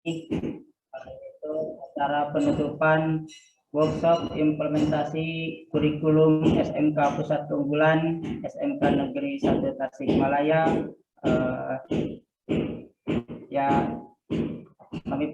Itu acara penutupan workshop implementasi kurikulum SMK Pusat Keunggulan SMK Negeri 1 Tasikmalaya. Ya, kami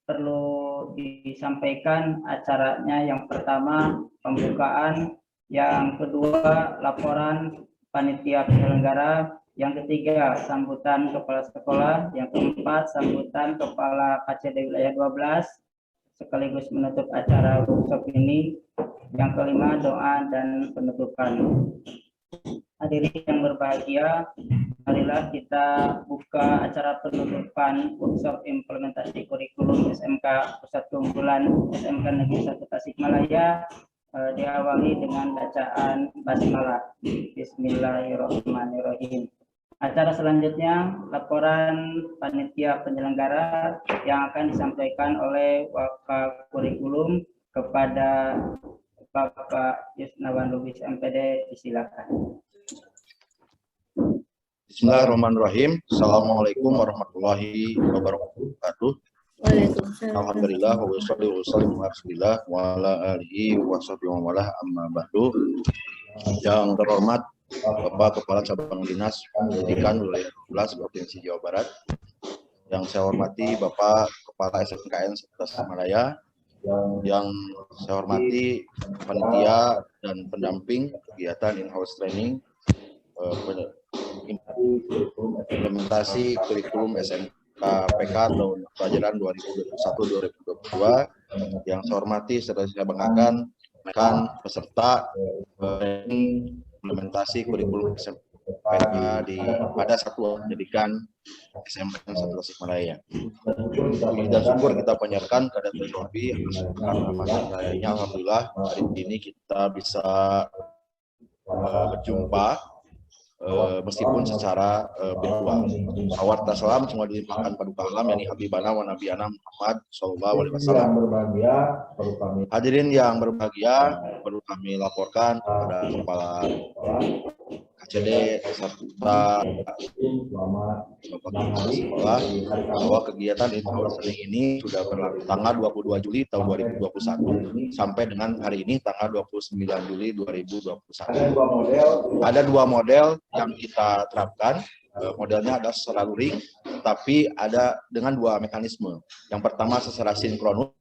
perlu disampaikan acaranya. Yang pertama pembukaan, yang kedua laporan panitia penyelenggara, yang ketiga sambutan kepala sekolah, yang keempat sambutan kepala KCD wilayah 12 sekaligus menutup acara workshop ini, yang kelima doa dan penutupan. Hadirin yang berbahagia, marilah kita buka acara penutupan workshop implementasi kurikulum SMK Pusat Keunggulan SMK Negeri 1 Tasikmalaya, diawali dengan bacaan basmalah. Bismillahirrahmanirrahim. Acara selanjutnya laporan panitia penyelenggara yang akan disampaikan oleh Wakil Kurikulum kepada Bapak Yusnawan Lubis MPD, disilakan. Bismillahirrahmanirrahim. Assalamualaikum warahmatullahi wabarakatuh. Alhamdulillah wa sallallahu wa ala alihi wa sahbihi wa wala amma ba'du. Yang terhormat Bapak Kepala Cabang Dinas Pendidikan Wilayah 12 Provinsi Jawa Barat. Yang saya hormati Bapak Kepala SMKN Tasikmalaya. Yang saya hormati panitia dan pendamping kegiatan in-house training implementasi kurikulum SMK PK tahun pelajaran 2021-2022. Yang saya hormati serta saya banggakan peserta implementasi kurikulum SMK PK pada satuan pendidikan SMK 1 Tasikmalaya. Puji dan syukur kita panjatkan kepada Tuhan karena alhamdulillah hari ini kita bisa berjumpa meskipun secara virtual. Salawat dan salam semua dilimpahkan paduka alam yakni Habibana wa Nabiyana Muhammad sallallahu alaihi wasallam. Hadirin yang berbahagia, perlu kami laporkan kepada Kepala KCD serta Bapak Sekolah bahwa kegiatan in-house training ini sudah berlangsung tanggal 22 Juli tahun 2021 sampai dengan hari ini tanggal 29 Juli 2021. Ada dua model yang kita terapkan. Modelnya ada secara luring, tapi ada dengan dua mekanisme. Yang pertama secara sinkronus.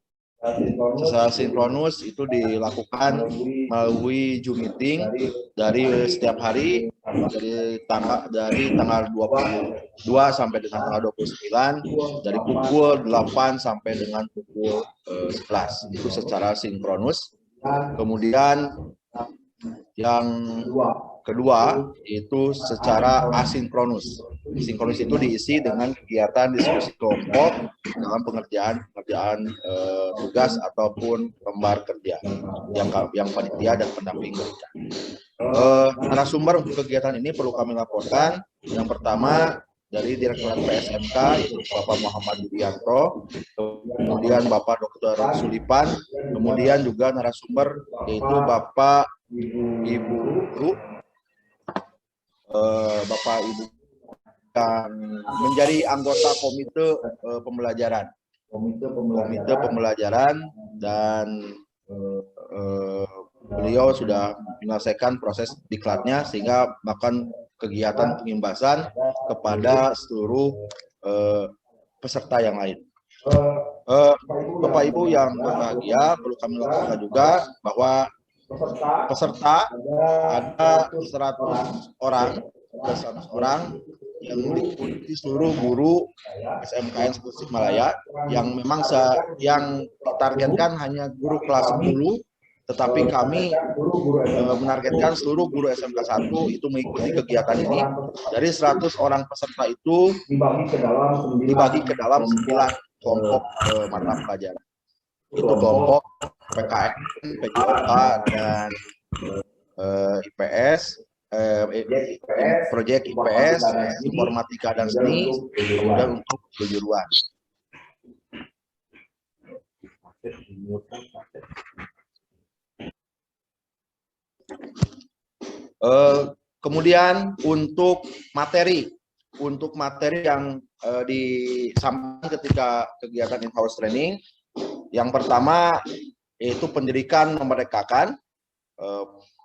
Secara sinkronus itu dilakukan melalui Zoom meeting dari setiap hari dari tanggal 22 sampai dengan tanggal 29, dari pukul 8 sampai dengan pukul 11. Itu secara sinkronus. Kemudian yang kedua itu secara asinkronus. Sinkronus itu diisi dengan kegiatan diskusi kelompok dalam pengerjaan tugas ataupun lembar kerja yang panitia dan pendamping berikan. Narasumber untuk kegiatan ini perlu kami laporkan. Yang pertama dari Direktorat PSMK yaitu Bapak Muhammad Yudianto, kemudian Bapak Dr. Sulipan, kemudian juga narasumber yaitu Bapak Ibu Guru, Bapak Ibu yang menjadi anggota komite pembelajaran. Dan beliau sudah menyelesaikan proses diklatnya sehingga melakukan kegiatan pengimbasan kepada seluruh peserta yang lain. Bapak Ibu yang berbahagia, perlu kami laporkan juga bahwa peserta ada 100 orang yang meliputi seluruh guru SMKN Tasikmalaya yang memang yang ditargetkan hanya guru kelas 10, tetapi kami menargetkan seluruh guru SMK 1 itu mengikuti kegiatan ini. Dari 100 orang peserta itu dibagi ke dalam 9 kelompok mata pelajaran. Itu kelompok PKN, PJOK, dan IPS, proyek IPS, informatika dan seni, kemudian untuk kejuruan. Kemudian untuk materi yang disampaikan ketika kegiatan in-house training. Yang pertama yaitu pendidikan memerdekakan,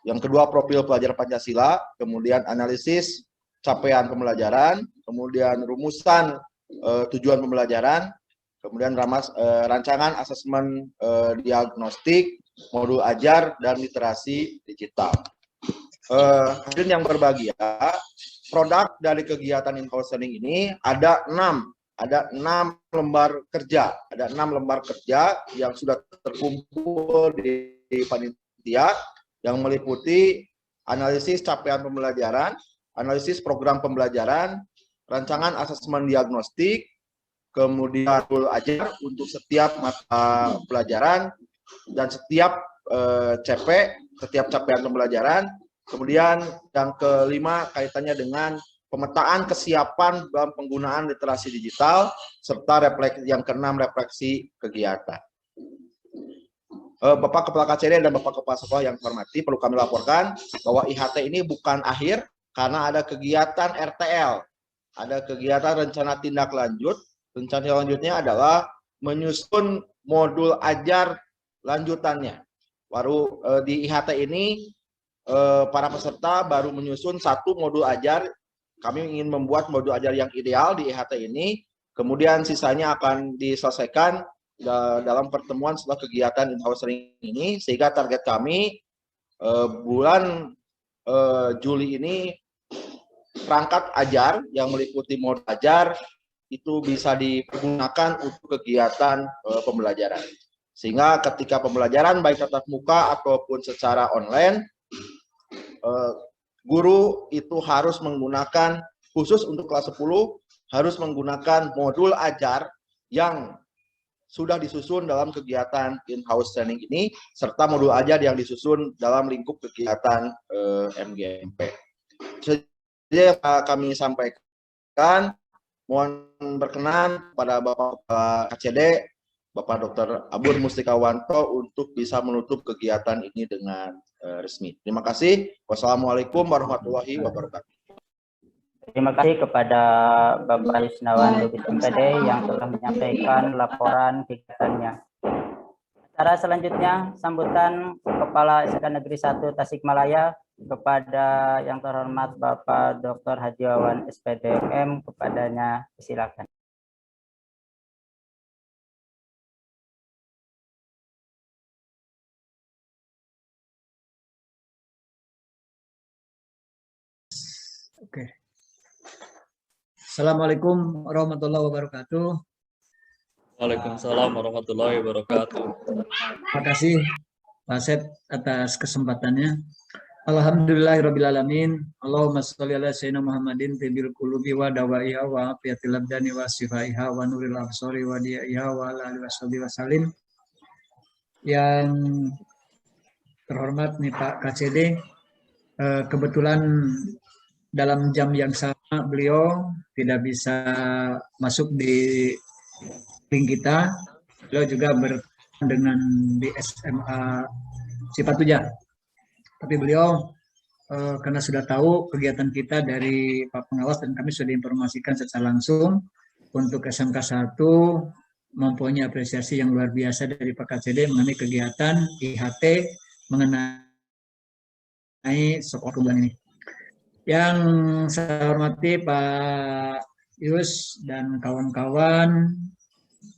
yang kedua profil pelajar Pancasila, kemudian analisis capaian pembelajaran, kemudian rumusan tujuan pembelajaran, kemudian rancangan asesmen diagnostik, modul ajar, dan literasi digital. Hadirin yang berbahagia, produk dari kegiatan in-house training ini ada 6 lembar kerja, yang sudah terkumpul di panitia, yang meliputi analisis capaian pembelajaran, analisis program pembelajaran, rancangan asesmen diagnostik, kemudian modul ajar untuk setiap mata pelajaran dan setiap CP, setiap capaian pembelajaran. Kemudian yang kelima kaitannya dengan pemetaan kesiapan dalam penggunaan literasi digital, serta yang keenam refleksi kegiatan. Bapak Kepala KCD dan Bapak Kepala Sekolah yang hormati, perlu kami laporkan bahwa IHT ini bukan akhir, karena ada kegiatan RTL, ada kegiatan rencana tindak lanjut. Rencana lanjutnya adalah menyusun modul ajar lanjutannya. Baru di IHT ini para peserta baru menyusun 1 modul ajar. Kami ingin membuat modul ajar yang ideal di IHT ini, kemudian sisanya akan diselesaikan dalam pertemuan setelah kegiatan in-house training ini, sehingga target kami bulan Juli ini perangkat ajar yang meliputi modul ajar itu bisa digunakan untuk kegiatan pembelajaran. Sehingga ketika pembelajaran baik tatap muka ataupun secara online, guru itu harus menggunakan, khusus untuk kelas 10, harus menggunakan modul ajar yang sudah disusun dalam kegiatan in-house training ini, serta modul ajar yang disusun dalam lingkup kegiatan MGMP. Jadi kami sampaikan, mohon berkenan pada Bapak KCD, Bapak Dr. Abur Mustikawanto untuk bisa menutup kegiatan ini dengan resmi. Terima kasih. Wassalamualaikum warahmatullahi wabarakatuh. Terima kasih kepada Bapak Yusnawan Lubis MPD yang telah menyampaikan laporan kegiatannya. Acara selanjutnya, sambutan Kepala SK Negeri 1 Tasikmalaya kepada yang terhormat Bapak Dr. Haji Wawan SPD MM, kepadanya silakan. Oke. Assalamualaikum warahmatullahi wabarakatuh. Waalaikumsalam warahmatullahi wabarakatuh. Terima kasih Pak Sep atas kesempatannya. Alhamdulillahirabbil alamin. Allahumma sholli ala sayyidina Muhammadin tibil qulubi wa dawaiha wa afiyatil abdani wa sifaiha wa nuril absari wa diyaiha wa ala alihi washabihi wasallim. Yang terhormat nih Pak KCD, kebetulan dalam jam yang sama beliau tidak bisa masuk di link kita. Beliau juga bertemu dengan di SMA Cipatujah. Tapi beliau karena sudah tahu kegiatan kita dari Pak Pengawas dan kami sudah diinformasikan secara langsung untuk SMK 1 mempunyai apresiasi yang luar biasa dari Pak KCD mengenai kegiatan IHT mengenai sekolah unggulan ini. Yang saya hormati Pak Yus dan kawan-kawan,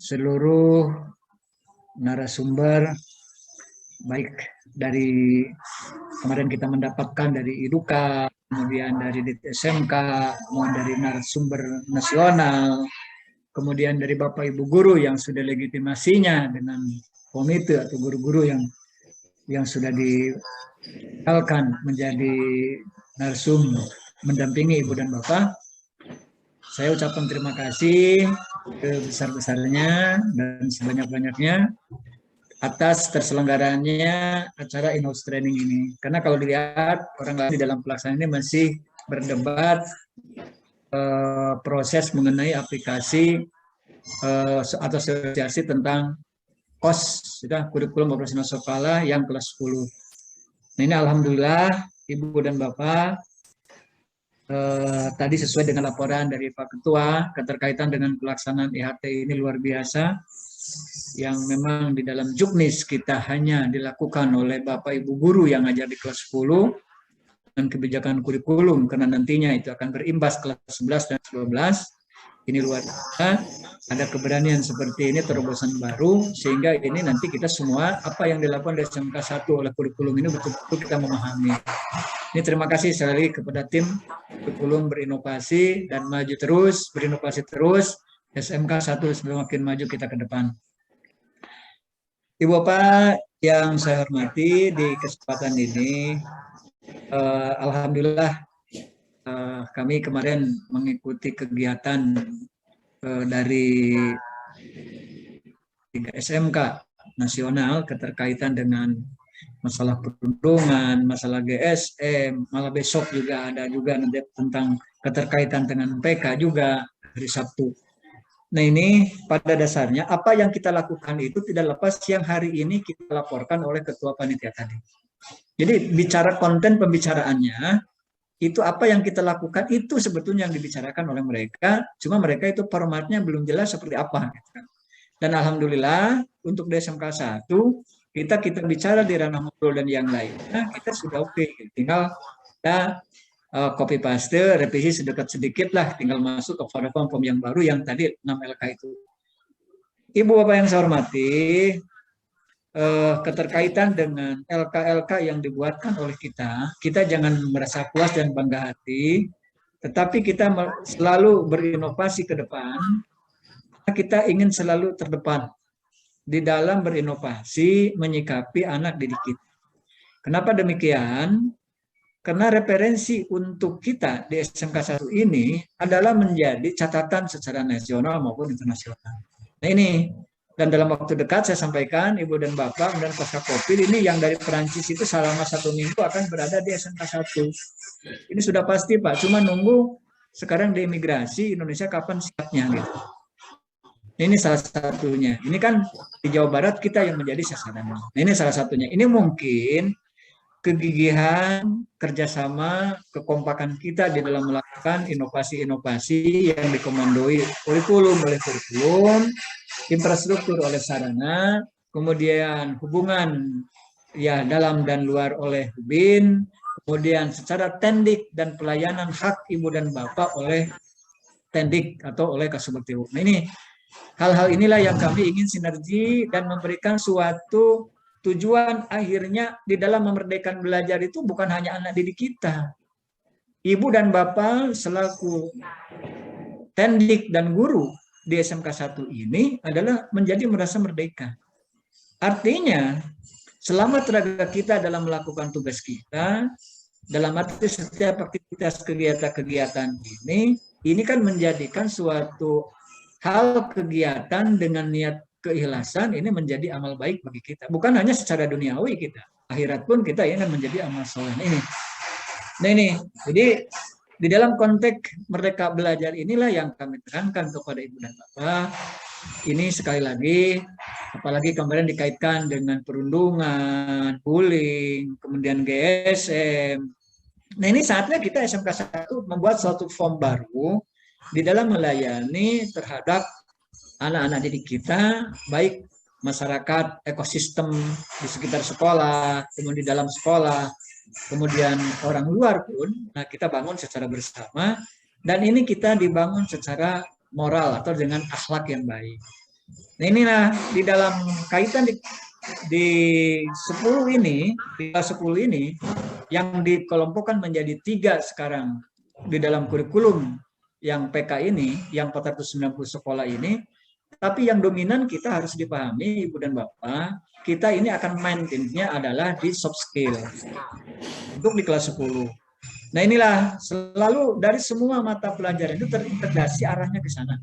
seluruh narasumber, baik dari kemarin kita mendapatkan dari IDUKA, kemudian dari SMK, kemudian dari narasumber nasional, kemudian dari Bapak Ibu guru yang sudah legitimasinya dengan komite atau guru-guru yang sudah dialkan menjadi narsum mendampingi Ibu dan Bapak. Saya ucapkan terima kasih sebesar-besarnya dan sebanyak-banyaknya atas terselenggaranya acara in-house training ini. Karena kalau dilihat orang lain di dalam pelaksanaan ini masih berdebat proses mengenai aplikasi atau asosiasi tentang KOS, kurikulum operasional sekolah yang kelas 10. Nah ini alhamdulillah Ibu dan Bapak tadi sesuai dengan laporan dari Pak Ketua, keterkaitan dengan pelaksanaan IHT ini luar biasa, yang memang di dalam juknis kita hanya dilakukan oleh Bapak Ibu guru yang ngajar di kelas 10, dan kebijakan kurikulum, karena nantinya itu akan berimbas kelas 11 dan 12. Ini luar biasa, ada keberanian seperti ini, terobosan baru, sehingga ini nanti kita semua, apa yang dilakukan di SMK 1 oleh kurikulum ini betul-betul kita memahami. Ini terima kasih sekali lagi kepada tim kurikulum berinovasi dan maju terus, berinovasi terus, SMK 1 semakin maju kita ke depan. Ibu Bapak yang saya hormati, di kesempatan ini, alhamdulillah kami kemarin mengikuti kegiatan dari 3 SMK nasional keterkaitan dengan masalah perundungan, masalah GSM, malah besok juga ada juga nanti tentang keterkaitan dengan PK juga hari Sabtu. Nah ini pada dasarnya apa yang kita lakukan itu tidak lepas yang hari ini kita laporkan oleh Ketua Panitia tadi. Jadi bicara konten pembicaraannya, itu apa yang kita lakukan itu sebetulnya yang dibicarakan oleh mereka, cuma mereka itu formatnya belum jelas seperti apa. Dan alhamdulillah untuk SMK 1 kita bicara di ranah ngobrol dan yang lainnya kita sudah oke. Tinggal kita copy paste, revisi sedikit lah, tinggal masuk ke form yang baru yang tadi 6 LK itu. Ibu Bapak yang saya hormati, keterkaitan dengan LK-LK yang dibuatkan oleh kita jangan merasa puas dan bangga hati, tetapi kita selalu berinovasi ke depan, kita ingin selalu terdepan di dalam berinovasi menyikapi anak didik kita. Kenapa demikian? Karena referensi untuk kita di SMK 1 ini adalah menjadi catatan secara nasional maupun internasional. Nah ini, dan dalam waktu dekat saya sampaikan, Ibu dan Bapak, dan Pasca Covid ini yang dari Perancis itu selama 1 minggu akan berada di SMK 1. Ini sudah pasti Pak, cuma nunggu sekarang di imigrasi Indonesia kapan siapnya gitu. Ini salah satunya. Ini kan di Jawa Barat kita yang menjadi sasaran. Nah, ini salah satunya. Ini mungkin kegigihan, kerjasama, kekompakan kita di dalam melakukan inovasi-inovasi yang dikomandoi kurikulum oleh kurikulum, infrastruktur oleh sarana, kemudian hubungan ya dalam dan luar oleh BIN, kemudian secara tendik dan pelayanan hak ibu dan bapak oleh tendik atau oleh Kasubagtiwuk. Nah ini hal-hal inilah yang kami ingin sinergi dan memberikan suatu tujuan akhirnya di dalam memerdekakan belajar itu bukan hanya anak didik kita. Ibu dan bapak selaku tendik dan guru di SMK 1 ini adalah menjadi merasa merdeka. Artinya, selama tenaga kita dalam melakukan tugas kita, dalam arti setiap aktivitas kegiatan-kegiatan ini kan menjadikan suatu hal kegiatan dengan niat keikhlasan ini menjadi amal baik bagi kita. Bukan hanya secara duniawi kita, akhirat pun kita ingin menjadi amal soleh ini. Nah ini, jadi di dalam konteks merdeka belajar inilah yang kami terangkan kepada Ibu dan Bapak. Ini sekali lagi, apalagi kemarin dikaitkan dengan perundungan, bullying, kemudian GSM. Nah ini saatnya kita SMK 1 membuat suatu form baru di dalam melayani terhadap anak-anak didik kita, baik masyarakat, ekosistem di sekitar sekolah, kemudian di dalam sekolah, kemudian orang luar pun, nah kita bangun secara bersama, dan ini kita dibangun secara moral atau dengan akhlak yang baik. Nah inilah di dalam kaitan di 10 ini, di kelas 10 ini, yang dikelompokkan menjadi 3 sekarang di dalam kurikulum yang PK ini, yang 490 sekolah ini, tapi yang dominan kita harus dipahami Ibu dan Bapak, kita ini akan maintainnya adalah di soft skill untuk di kelas 10. Nah inilah selalu dari semua mata pelajaran itu terintegrasi arahnya ke sana.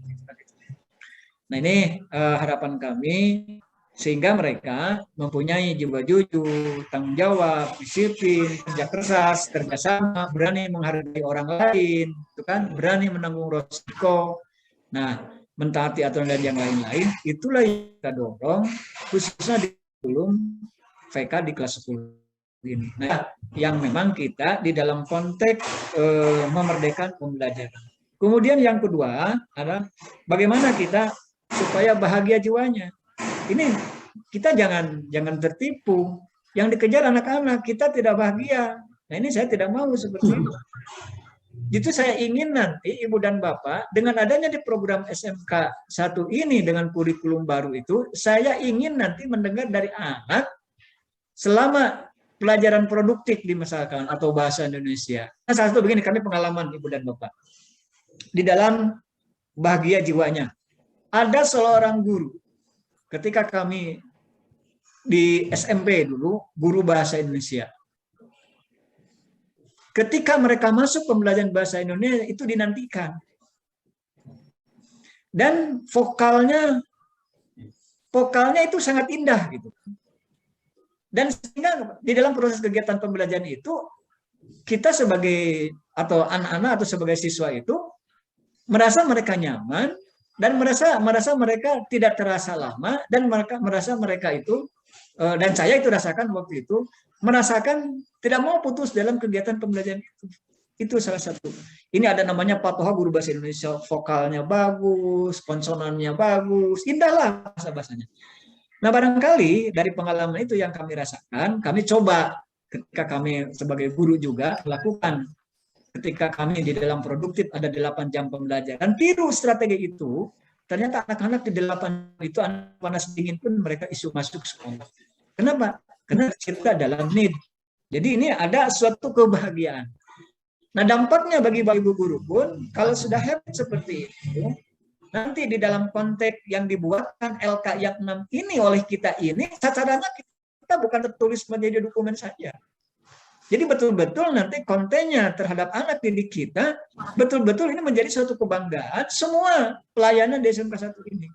Nah ini harapan kami sehingga mereka mempunyai jiwa jujur, tanggung jawab, disiplin, kerja keras, kerjasama, berani menghargai orang lain, itu kan, berani menanggung risiko. Nah, mentaati aturan dan yang lain-lain, itulah yang kita dorong khususnya di kurikulum VK di kelas 10. ini. Nah, yang memang kita di dalam konteks memerdekakan pembelajaran. Kemudian yang kedua adalah bagaimana kita supaya bahagia jiwanya. Ini kita jangan tertipu. Yang dikejar anak-anak, kita tidak bahagia. Nah, ini saya tidak mau seperti itu. Itu saya ingin nanti Ibu dan Bapak dengan adanya di program SMK 1 ini dengan kurikulum baru itu, saya ingin nanti mendengar dari anak selama pelajaran produktif di misalkan atau bahasa Indonesia. Nah, salah satu begini, kami pengalaman Ibu dan Bapak. Di dalam bahagia jiwanya. Ada seorang guru ketika kami di SMP dulu, guru bahasa Indonesia. Ketika mereka masuk pembelajaran bahasa Indonesia itu dinantikan. Dan vokalnya itu sangat indah gitu. Dan sehingga di dalam proses kegiatan pembelajaran itu kita sebagai atau anak-anak atau sebagai siswa itu merasa mereka nyaman dan merasa mereka tidak terasa lama dan merasa mereka itu dan saya itu rasakan waktu itu merasakan tidak mau putus dalam kegiatan pembelajaran itu. Itu salah satu. Ini ada namanya Pak Toha, guru bahasa Indonesia, vokalnya bagus, konsonannya bagus, indah lah bahasa-bahasanya. Nah, barangkali dari pengalaman itu yang kami rasakan, kami coba ketika kami sebagai guru juga lakukan. Ketika kami di dalam produktif ada 8 jam pembelajaran, tiru strategi itu, ternyata anak-anak di 8 itu anak panas dingin pun mereka isu masuk sekolah. Kenapa? Karena kita dalam need. Jadi ini ada suatu kebahagiaan. Nah, dampaknya bagi ibu guru pun kalau sudah hebat seperti itu, nanti di dalam konteks yang dibuatkan LK yang 6 ini oleh kita ini, sasarannya kita bukan tertulis menjadi dokumen saja. Jadi betul-betul nanti kontennya terhadap anak didik kita, betul-betul ini menjadi suatu kebanggaan semua pelayanan di SMK 1 ini.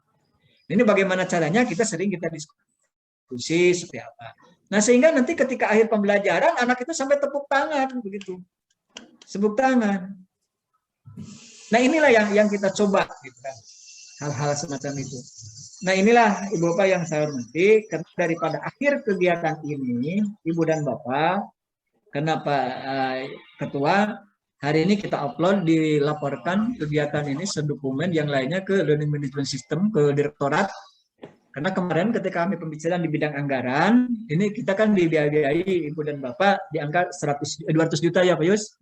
Ini bagaimana caranya kita sering kita diskusi seperti apa. Nah, sehingga nanti ketika akhir pembelajaran anak itu sampai tepuk tangan begitu. Tepuk tangan. Nah, inilah yang kita coba gitu kan. Hal-hal semacam itu. Nah, inilah Ibu Bapak yang saya hormati, karena daripada akhir kegiatan ini, Ibu dan Bapak, kenapa Ketua, hari ini kita upload, dilaporkan kegiatan ini sedokumen yang lainnya ke Learning Management System, ke Direktorat. Karena kemarin ketika kami pembicaraan di bidang anggaran, ini kita kan dibiayai Ibu dan Bapak di angka 200 juta ya Pak Yus?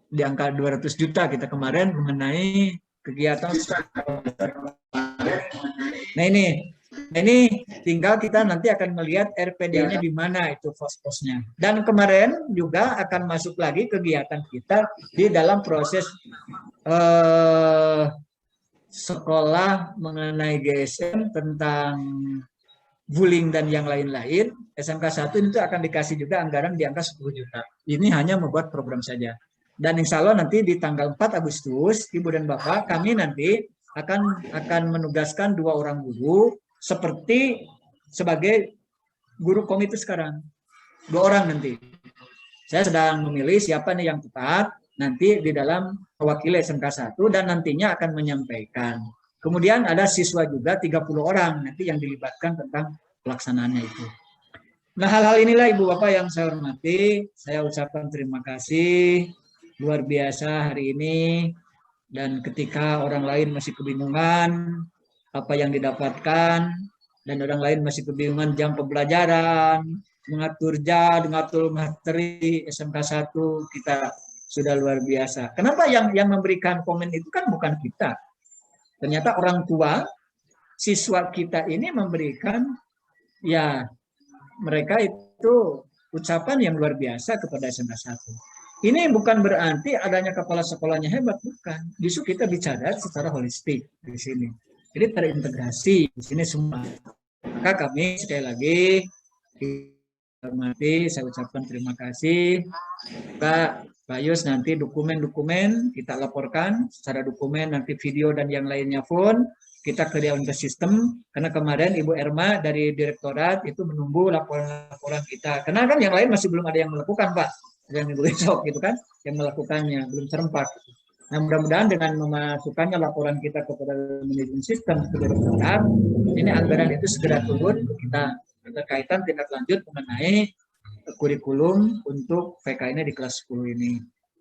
Di angka 200 juta kita kemarin mengenai kegiatan. Nah ini tinggal kita nanti akan melihat RPD-nya di mana itu pos-posnya. Dan kemarin juga akan masuk lagi kegiatan kita di dalam proses sekolah mengenai GSM tentang bullying dan yang lain-lain. SMK 1 itu akan dikasih juga anggaran di angka 10 juta. Ini hanya membuat program saja. Dan insya Allah nanti di tanggal 4 Agustus, Ibu dan Bapak, kami nanti akan menugaskan 2 orang guru seperti sebagai guru komite sekarang. 2 orang nanti. Saya sedang memilih siapa nih yang tepat nanti di dalam mewakili SMK 1 dan nantinya akan menyampaikan. Kemudian ada siswa juga 30 orang nanti yang dilibatkan tentang pelaksanaannya itu. Nah, hal-hal inilah Ibu Bapak yang saya hormati. Saya ucapkan terima kasih luar biasa hari ini. Dan ketika orang lain masih kebingungan apa yang didapatkan dan orang lain masih kebingungan jam pembelajaran, mengatur materi SMK 1 kita sudah luar biasa. Kenapa yang memberikan komen itu kan bukan kita. Ternyata orang tua siswa kita ini memberikan ya mereka itu ucapan yang luar biasa kepada SMK 1. Ini bukan berarti adanya kepala sekolahnya hebat, bukan. Justru kita bicara secara holistik di sini. Jadi terintegrasi di sini semua. Maka kami sekali lagi hormati, saya ucapkan terima kasih. Pak Yus nanti dokumen-dokumen kita laporkan secara dokumen, nanti video dan yang lainnya pun kita kerjakan ke sistem. Karena kemarin Ibu Erma dari Direktorat itu menunggu laporan-laporan kita. Karena kan yang lain masih belum ada yang melakukan, Pak. Yang minggu besok gitu kan, yang melakukannya belum serempak. Nah, mudah-mudahan dengan memasukkannya laporan kita kepada manajemen sistem ke Direktorat, ini anggaran itu segera turun kita berkaitan tindak lanjut mengenai kurikulum untuk VK ini di kelas 10 ini.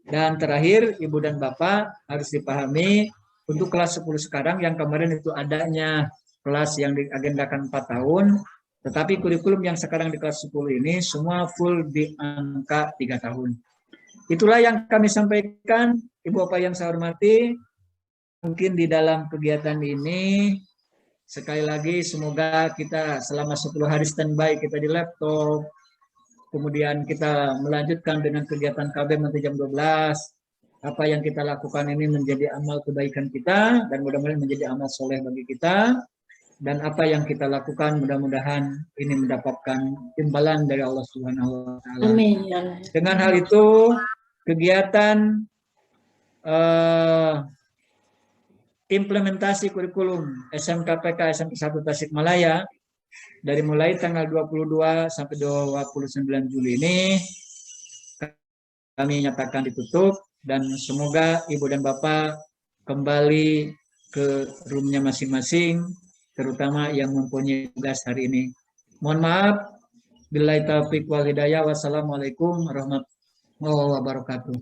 Dan terakhir, Ibu dan Bapak harus dipahami untuk kelas 10 sekarang yang kemarin itu adanya kelas yang diagendakan 4 tahun, tetapi kurikulum yang sekarang di kelas 10 ini semua full di angka 3 tahun. Itulah yang kami sampaikan, Ibu Bapak yang saya hormati. Mungkin di dalam kegiatan ini, sekali lagi semoga kita selama 10 hari standby kita di laptop, kemudian kita melanjutkan dengan kegiatan KB nanti jam 12. Apa yang kita lakukan ini menjadi amal kebaikan kita dan mudah-mudahan menjadi amal soleh bagi kita. Dan apa yang kita lakukan mudah-mudahan ini mendapatkan imbalan dari Allah Subhanahu wa taala. Amin. Dengan hal itu, kegiatan implementasi kurikulum SMKPK SMP 1 Tasikmalaya dari mulai tanggal 22 sampai 29 Juli ini kami nyatakan ditutup dan semoga Ibu dan Bapak kembali ke roomnya masing-masing, terutama yang mempunyai tugas hari ini. Mohon maaf, billahi taufiq wal hidayah. Wassalamualaikum warahmatullahi wabarakatuh.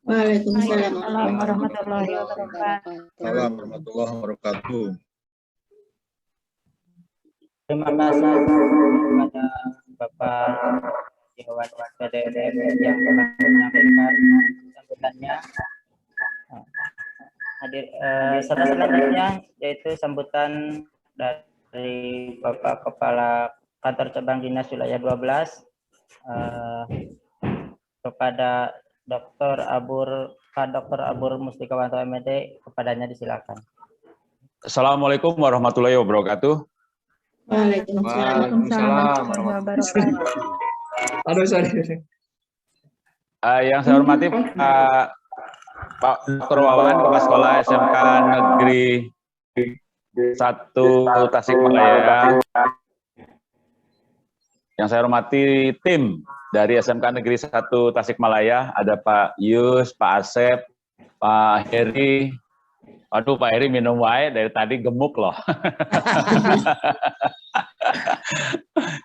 Waalaikumsalam warahmatullahi wabarakatuh. Assalamualaikum warahmatullahi wabarakatuh. Terima kasih kepada Bapak Dewan PDM yang telah menyampaikan sambutannya. Selanjutnya yaitu sambutan dari Bapak Kepala Kantor Cabang Dinas Wilayah 12 kepada Pak Dr. Abur Mustikawanto MD, kepadanya disilakan. Assalamualaikum warahmatullahi wabarakatuh. Waalaikumsalam warahmatullahi wabarakatuh. Aduh, sorry. Yang saya hormati Pak Dr. Wawan, Kepala Sekolah SMK Negeri 1 Tasikmalaya. Yang saya hormati tim dari SMK Negeri 1 Tasikmalaya, ada Pak Yus, Pak Asep, Pak Heri. Aduh, Pak Heri minum wae dari tadi gemuk loh.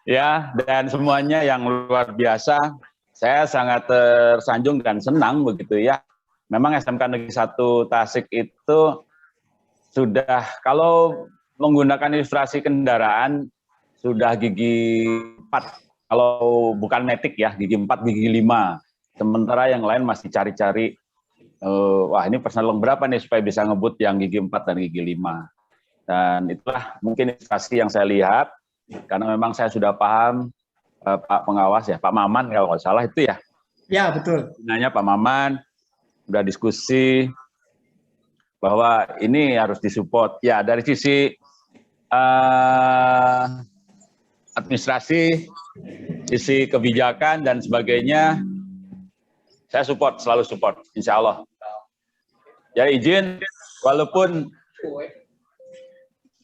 Ya, dan semuanya yang luar biasa. Saya sangat tersanjung dan senang begitu ya. Memang SMK Negeri 1 Tasik itu sudah, kalau menggunakan ilustrasi kendaraan, sudah gigi 4. Kalau bukan matic ya, gigi 4, gigi 5. Sementara yang lain masih cari-cari, wah ini personal berapa nih supaya bisa ngebut yang gigi 4 dan gigi 5. Dan itulah mungkin ilustrasi yang saya lihat, karena memang saya sudah paham Pak Pengawas ya, Pak Maman kalau nggak salah itu ya. Ya, betul. Nanya Pak Maman, udah diskusi bahwa ini harus disupport. Ya, dari sisi administrasi, sisi kebijakan dan sebagainya, saya support, selalu support, insya Allah. Ya izin, walaupun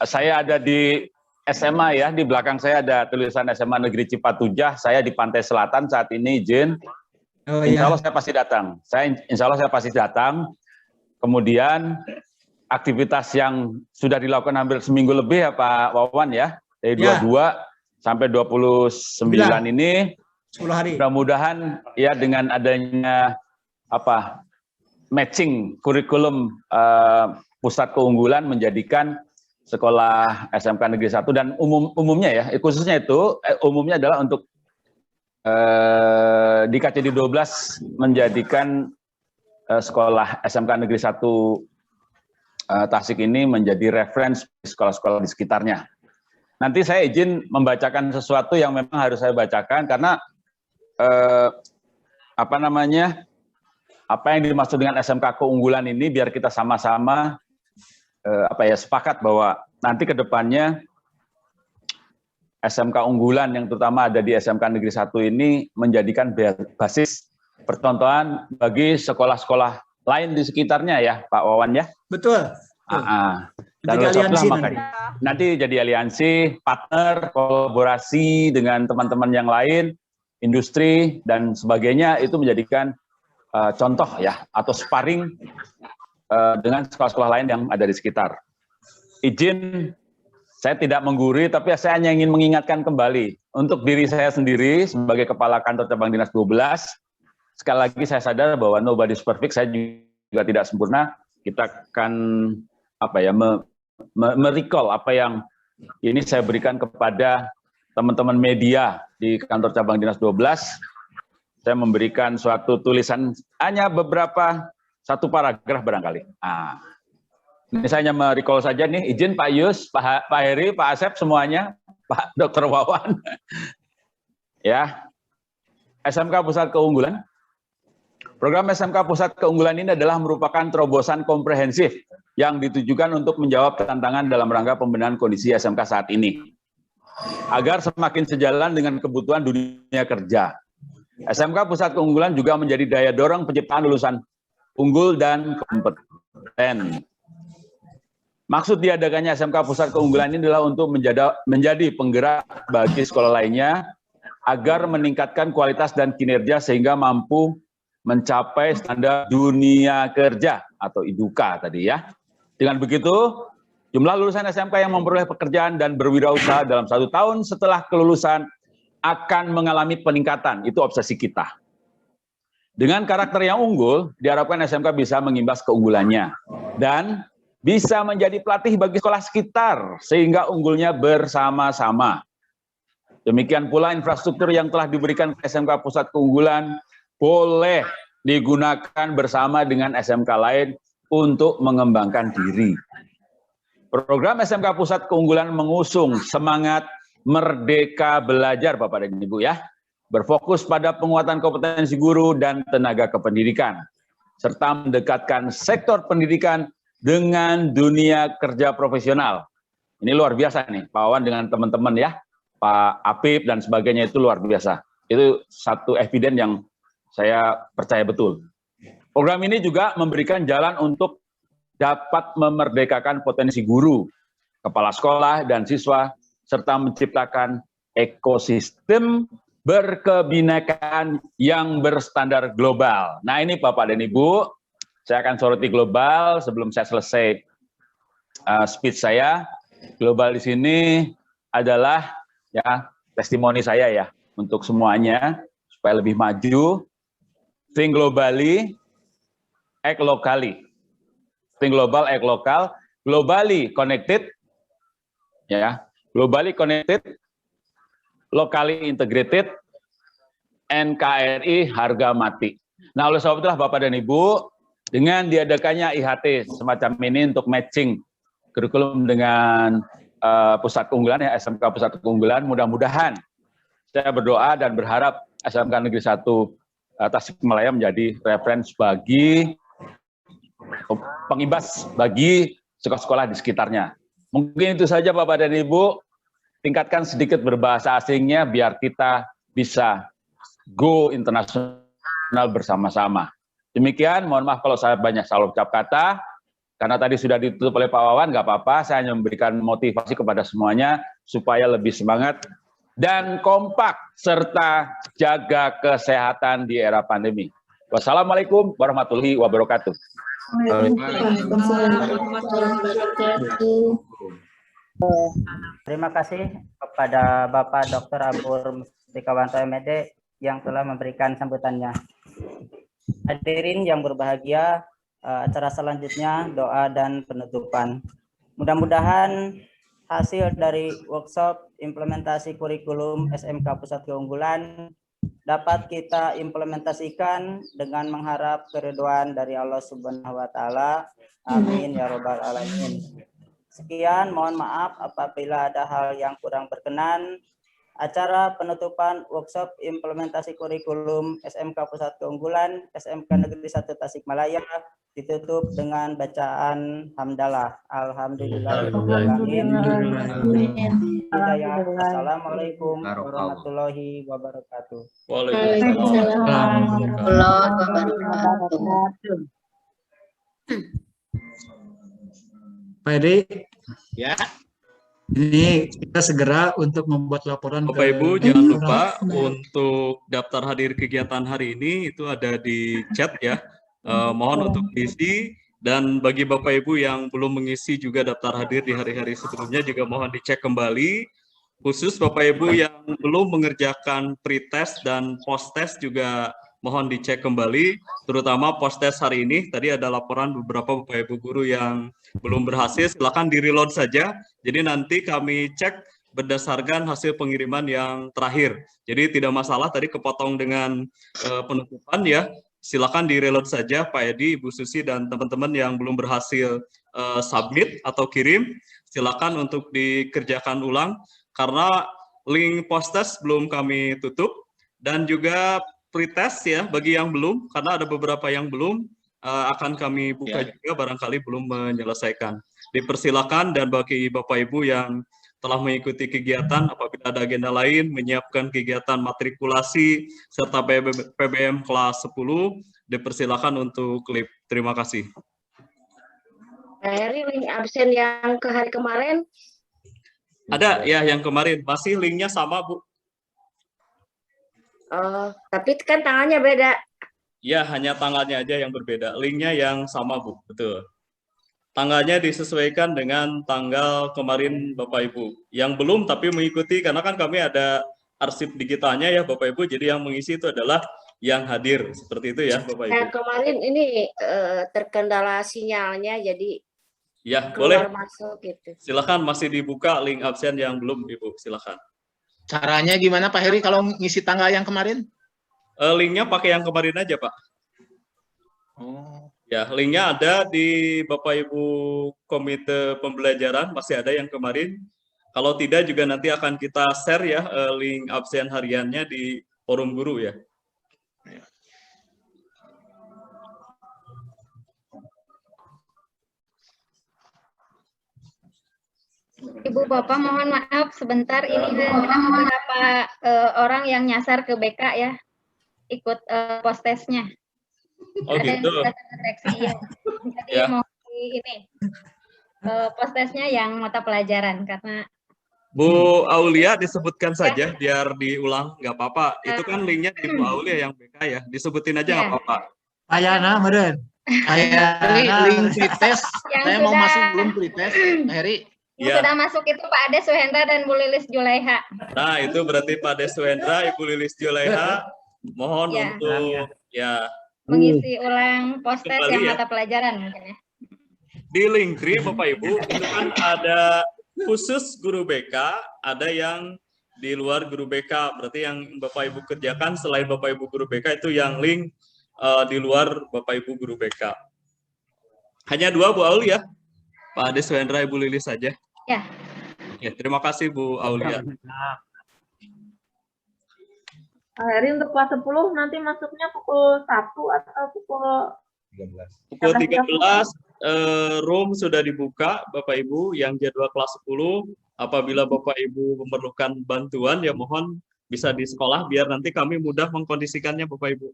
saya ada di SMA ya, di belakang saya ada tulisan SMA Negeri Cipatujah, saya di Pantai Selatan saat ini izin. Oh, Insya ya. Allah saya pasti datang. Insya Allah saya pasti datang. Kemudian aktivitas yang sudah dilakukan hampir seminggu lebih ya Pak Wawan ya, dari 22 sampai 29 ini, 10 hari. mudah-mudahan ya dengan adanya matching kurikulum pusat keunggulan menjadikan sekolah SMK Negeri 1 dan umumnya ya, khususnya itu umumnya adalah untuk di KCD 12 menjadikan sekolah SMK Negeri 1 Tasik ini menjadi referensi sekolah-sekolah di sekitarnya. Nanti saya izin membacakan sesuatu yang memang harus saya bacakan karena apa yang dimaksud dengan SMK keunggulan ini biar kita sama-sama sepakat bahwa nanti ke depannya SMK unggulan yang terutama ada di SMK Negeri 1 ini menjadikan basis percontohan bagi sekolah-sekolah lain di sekitarnya ya Pak Wawan ya. Betul. Dan nanti jadi aliansi, partner, kolaborasi dengan teman-teman yang lain, industri dan sebagainya, itu menjadikan contoh ya atau sparring dengan sekolah-sekolah lain yang ada di sekitar. Izin Saya tidak menggurui, tapi saya hanya ingin mengingatkan kembali untuk diri saya sendiri sebagai Kepala Kantor Cabang Dinas 12. Sekali lagi saya sadar bahwa nobody is perfect, saya juga tidak sempurna. Kita akan merecall apa yang ini saya berikan kepada teman-teman media di Kantor Cabang Dinas 12. Saya memberikan suatu tulisan hanya satu paragraf barangkali. Ini saya hanya merecall saja nih, izin Pak Yus, Pak Heri, Pak Asep semuanya, Pak Dr. Wawan. Ya, SMK Pusat Keunggulan. Program SMK Pusat Keunggulan ini adalah merupakan terobosan komprehensif yang ditujukan untuk menjawab tantangan dalam rangka pembenahan kondisi SMK saat ini, agar semakin sejalan dengan kebutuhan dunia kerja. SMK Pusat Keunggulan juga menjadi daya dorong penciptaan lulusan unggul dan kompeten. Maksud diadakannya SMK Pusat Keunggulan ini adalah untuk menjadi penggerak bagi sekolah lainnya agar meningkatkan kualitas dan kinerja sehingga mampu mencapai standar dunia kerja atau IDUKA tadi ya. Dengan begitu, jumlah lulusan SMK yang memperoleh pekerjaan dan berwirausaha dalam 1 tahun setelah kelulusan akan mengalami peningkatan. Itu obsesi kita. Dengan karakter yang unggul, diharapkan SMK bisa mengimbas keunggulannya dan bisa menjadi pelatih bagi sekolah sekitar sehingga unggulnya bersama-sama. Demikian pula infrastruktur yang telah diberikan ke SMK Pusat Keunggulan boleh digunakan bersama dengan SMK lain untuk mengembangkan diri. Program SMK Pusat Keunggulan mengusung semangat merdeka belajar Bapak dan Ibu ya, berfokus pada penguatan kompetensi guru dan tenaga kependidikan, serta mendekatkan sektor pendidikan dengan dunia kerja profesional. Ini luar biasa nih, Pak Wawan dengan teman-teman ya, Pak Apip dan sebagainya itu luar biasa. Itu satu eviden yang saya percaya betul. Program ini juga memberikan jalan untuk dapat memerdekakan potensi guru, kepala sekolah, dan siswa, serta menciptakan ekosistem berkebinekaan yang berstandar global. Nah ini Bapak dan Ibu, saya akan soroti global sebelum saya selesai speech saya. Global di sini adalah ya testimoni saya ya untuk semuanya supaya lebih maju. Think globally, act locally. Think global, act lokal. Globally connected, ya. Globally connected, locally integrated, NKRI harga mati. Nah, oleh sebab itulah Bapak dan Ibu, dengan diadakannya IHT semacam ini untuk matching kurikulum dengan pusat keunggulan ya, SMK Pusat Keunggulan, mudah-mudahan saya berdoa dan berharap SMK Negeri 1 Tasikmalaya menjadi referensi bagi pengimbas bagi sekolah-sekolah di sekitarnya. Mungkin itu saja Bapak dan Ibu, tingkatkan sedikit berbahasa asingnya biar kita bisa go internasional bersama-sama. Demikian, mohon maaf kalau saya banyak salah ucap kata, karena tadi sudah ditutup oleh Pak Wawan, nggak apa-apa, saya hanya memberikan motivasi kepada semuanya supaya lebih semangat dan kompak serta jaga kesehatan di era pandemi. Wassalamualaikum warahmatullahi wabarakatuh. Waalaikumsalam warahmatullahi wabarakatuh. Terima kasih kepada Bapak Dr. Abur Mustikawanto MED yang telah memberikan sambutannya. Hadirin yang berbahagia, acara selanjutnya doa dan penutupan. Mudah-mudahan hasil dari workshop implementasi kurikulum SMK Pusat Keunggulan dapat kita implementasikan dengan mengharap keridhaan dari Allah Subhanahu wa taala. Amin ya rabbal alamin. Sekian, mohon maaf apabila ada hal yang kurang berkenan. Acara penutupan workshop implementasi kurikulum SMK Pusat Keunggulan SMK Negeri 1 Tasikmalaya ditutup dengan bacaan hamdalah. Alhamdulillahirrahmanirrahim. Assalamualaikum warahmatullahi wabarakatuh. Waalaikumsalam warahmatullahi wabarakatuh. Pak Edi, Ya. ini kita segera untuk membuat laporan. Bapak Ibu jangan lupa untuk daftar hadir kegiatan hari ini itu ada di chat ya. Mohon untuk diisi Dan bagi Bapak Ibu yang belum mengisi juga daftar hadir di hari-hari sebelumnya juga mohon dicek kembali. Khusus Bapak Ibu yang belum mengerjakan pretest dan post-test juga mohon dicek kembali, terutama post-test hari ini. Tadi ada laporan beberapa Bapak Ibu guru yang belum berhasil, silakan di-reload saja. Jadi nanti kami cek berdasarkan hasil pengiriman yang terakhir. Jadi tidak masalah tadi kepotong dengan penutupan ya. Silakan di-reload saja Pak Edi, Ibu Susi, dan teman-teman yang belum berhasil submit atau kirim. Silakan untuk dikerjakan ulang. Karena link post-test belum kami tutup, dan juga pretest ya bagi yang belum, karena ada beberapa yang belum akan kami buka juga barangkali belum menyelesaikan. Dipersilakan, dan bagi Bapak Ibu yang telah mengikuti kegiatan, apabila ada agenda lain, menyiapkan kegiatan matrikulasi serta PBM kelas 10, dipersilakan untuk klip. Terima kasih. Heri, link absen yang ke hari kemarin. Ada ya yang kemarin, masih linknya sama Bu. Tapi kan tangannya beda. Ya, hanya tanggalnya aja yang berbeda. Linknya yang sama Bu, betul. Tanggalnya disesuaikan dengan tanggal kemarin Bapak Ibu. Yang belum tapi mengikuti, karena kan kami ada arsip digitalnya ya Bapak Ibu, jadi yang mengisi itu adalah yang hadir. Seperti itu ya Bapak Ibu. Kemarin ini terkendala sinyalnya, jadi ya boleh. Masuk gitu. Silakan, masih dibuka link absen yang belum Ibu, silakan. Caranya gimana Pak Heri kalau ngisi tanggal yang kemarin? Linknya pakai yang kemarin aja Pak. Oh. Ya, linknya ada di Bapak Ibu Komite Pembelajaran, masih ada yang kemarin. Kalau tidak juga nanti akan kita share ya link absen hariannya di forum guru ya. Ibu Bapak mohon maaf sebentar, ini ada beberapa orang yang nyasar ke BK ya, ikut post-testnya. Oh ada gitu. Yang terdeteksi ya. Jadi ya. mau ini post-testnya yang mata pelajaran, karena Bu Aulia disebutkan saja biar diulang, nggak apa-apa. Itu kan linknya di Bu Aulia yang BK ya, disebutin aja nggak apa-apa. Ayana meren. Ayana link pretest. Saya mau masuk belum pretest, Pak Heri. Yang sudah masuk itu Pak Ade Suhendra dan Bu Lilis Julaiha. Nah, itu berarti Pak Ade Suhendra, Ibu Lilis Julaiha, mohon untuk mengisi ulang post-test yang ya. mata pelajaran mungkin ya. Di Linktree Bapak Ibu, itu kan ada khusus guru BK, ada yang di luar guru BK. Berarti yang Bapak Ibu kerjakan selain Bapak Ibu guru BK itu yang link di luar Bapak Ibu guru BK. Hanya 2 Bu Aulia, Pak Ade Suhendra, Ibu Lilis saja. Ya. Ya, terima kasih Bu Aulia. Pak Heri, untuk kelas 10 nanti masuknya pukul 1 atau pukul 13? Pukul 13, room sudah dibuka, Bapak Ibu, yang jadwal kelas 10. Apabila Bapak Ibu memerlukan bantuan, ya mohon bisa di sekolah, biar nanti kami mudah mengkondisikannya, Bapak Ibu.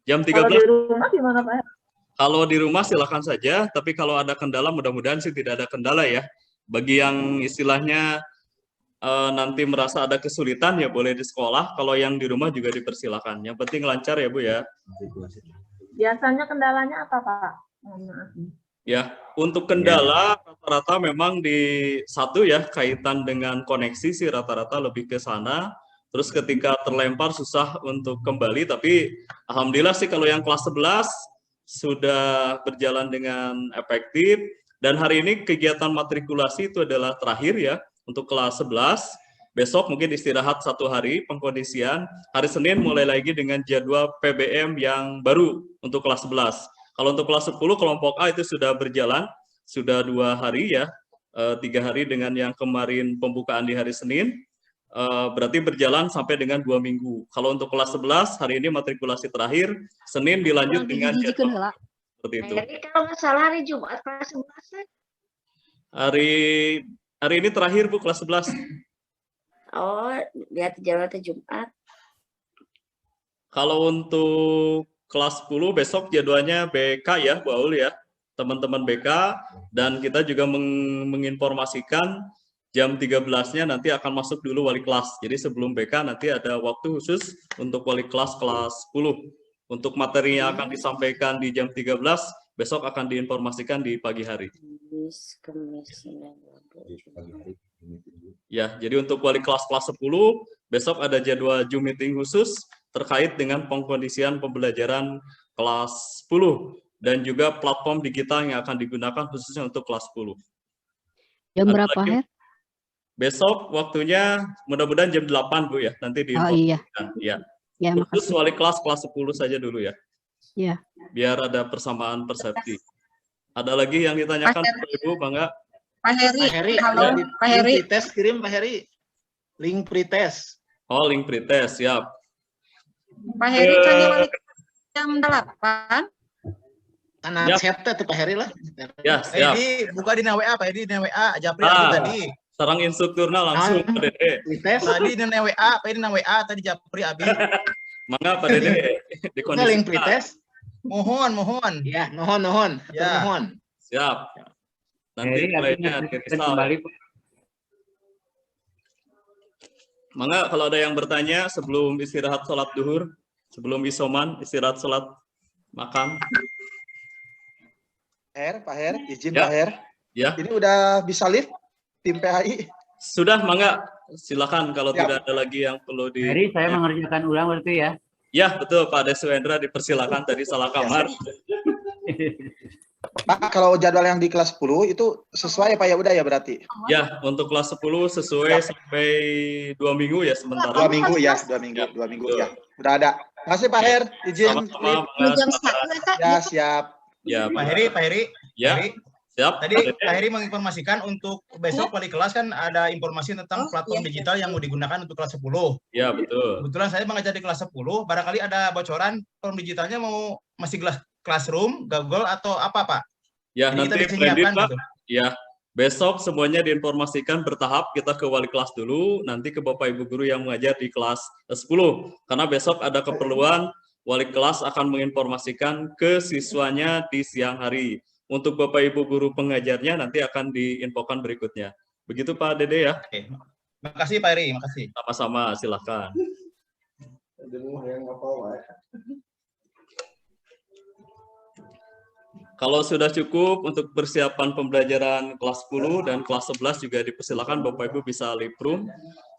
Jam 13. Kalau di rumah gimana Pak Heri? Kalau di rumah silakan saja, tapi kalau ada kendala, mudah-mudahan sih tidak ada kendala ya. Bagi yang istilahnya nanti merasa ada kesulitan ya boleh di sekolah, kalau yang di rumah juga dipersilakan. Yang penting lancar ya Bu ya. Biasanya kendalanya apa Pak? Ya, untuk kendala rata-rata memang di satu ya kaitan dengan koneksi sih rata-rata lebih ke sana. Terus ketika terlempar susah untuk kembali, tapi alhamdulillah sih kalau yang kelas 11 sudah berjalan dengan efektif, dan hari ini kegiatan matrikulasi itu adalah terakhir ya untuk kelas 11. Besok mungkin istirahat 1 hari pengkondisian. Hari Senin mulai lagi dengan jadwal PBM yang baru untuk kelas 11. Kalau untuk kelas 10 kelompok A itu sudah berjalan, sudah 2 hari ya, 3 hari dengan yang kemarin pembukaan di hari Senin. Berarti berjalan sampai dengan 2 minggu. Kalau untuk kelas 11 hari ini matrikulasi terakhir, Senin dilanjut dengan jadwal seperti itu. Jadi kalau nggak salah hari Jumat kelas 11. Hari ini terakhir Bu kelas 11. Oh, lihat jadwalnya Jumat. Kalau untuk kelas 10 besok jadwalnya BK ya Bu Aul ya, teman-teman BK, dan kita juga menginformasikan jam 13-nya nanti akan masuk dulu wali kelas. Jadi sebelum BK nanti ada waktu khusus untuk wali kelas kelas 10. Untuk materi yang akan disampaikan di jam 13 besok akan diinformasikan di pagi hari. Kamis, Ya, jadi untuk wali kelas 10, besok ada jadwal Zoom meeting khusus terkait dengan pengkondisian pembelajaran kelas 10 dan juga platform digital yang akan digunakan khususnya untuk kelas 10. Jam Ada berapa, lagi? Her? Besok waktunya mudah-mudahan jam 8, Bu ya. Nanti diinformasikan. Ya. Ya, Khusus makasih. wali kelas 10 saja dulu ya. Ya. Biar ada persamaan persepsi. Ada lagi yang ditanyakan Bapak Ibu, Bangga? Pak Heri, halo, Pak Heri. Link pretest kirim Pak Heri. Link pretest. Oh, link pretest, siap. Pak Heri tanya balik jam 8. Anak Ya. chat tuh Pak Heri lah. Ya, siap. Jadi buka di WA, Pak Edi di WA, Japri tadi. Sarang instrukturna langsung Pak Dede. Pretest. Tadi di WA, Pak Edi di WA tadi Japri abi. Mangga Pak Dede di Ini kondisi. link pretest. Mohon. Ya, nuhun. Ya. Nuhun. Siap. Nanti lainnya dirisal. Mangga kalau ada yang bertanya sebelum istirahat sholat duhur, sebelum isoman, istirahat sholat makan. Pak Her, izin Ya. Pak Her. Ya, Ini udah bisa live tim PHI. sudah Mangga. Silakan kalau Siap. tidak ada lagi yang perlu di. Heri, saya mengerjakan ulang berarti ya. Ya, betul Pak Deswendra dipersilakan tadi salah kamar. Pak, kalau jadwal yang di kelas 10 itu sesuai Pak ya udah ya berarti? Ya, untuk kelas 10 sesuai sampai 2 minggu ya sementara. 2 minggu ya, 2 minggu, Ya, 2 minggu betul. ya. Udah ada. Makasih Pak Her, izin. Sama-sama, live. Mas. Ya, siap. Ya, Pak Heri. Ya, Heri. siap. Tadi Pak Heri menginformasikan untuk besok wali kelas kan ada informasi tentang platform digital yang mau digunakan untuk kelas 10. Ya, betul. Kebetulan saya mengajar di kelas 10, barangkali ada bocoran platform digitalnya mau masih Classroom, Google atau apa Pak? Ya, Jadi kita nanti bisa blended, nyiapkan Pak. gitu. Ya, besok semuanya diinformasikan bertahap. Kita ke wali kelas dulu, nanti ke Bapak Ibu guru yang mengajar di kelas 10. Karena besok ada keperluan wali kelas akan menginformasikan ke siswanya di siang hari. Untuk Bapak Ibu guru pengajarnya nanti akan diinfokan berikutnya. Begitu Pak Dede ya. Oke. Makasih Pak Heri, makasih. Sama-sama, silakan. Kalau sudah cukup untuk persiapan pembelajaran kelas 10 dan kelas 11 juga dipersilakan Bapak Ibu bisa live room.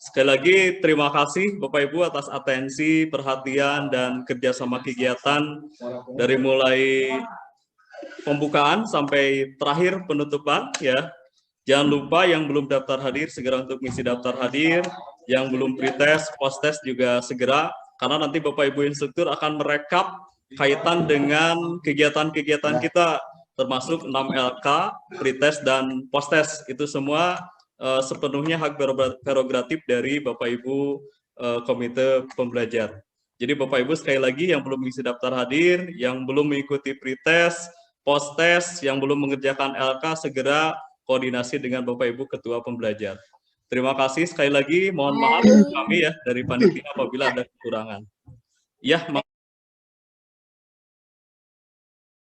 Sekali lagi terima kasih Bapak Ibu atas atensi, perhatian, dan kerjasama kegiatan dari mulai pembukaan sampai terakhir penutupan ya. Jangan lupa yang belum daftar hadir segera untuk mengisi daftar hadir, yang belum pretest, post-test juga segera, karena nanti Bapak Ibu instruktur akan merekap kaitan dengan kegiatan-kegiatan kita, termasuk 6 LK, pretest, dan post-test. Itu semua sepenuhnya hak prerogatif dari Bapak Ibu komite pembelajar. Jadi Bapak Ibu sekali lagi yang belum mengisi daftar hadir, yang belum mengikuti pretest, post-test, yang belum mengerjakan LK, segera koordinasi dengan Bapak Ibu Ketua Pembelajar. Terima kasih sekali lagi, mohon maaf kami ya dari panitia apabila ada kekurangan. Ya,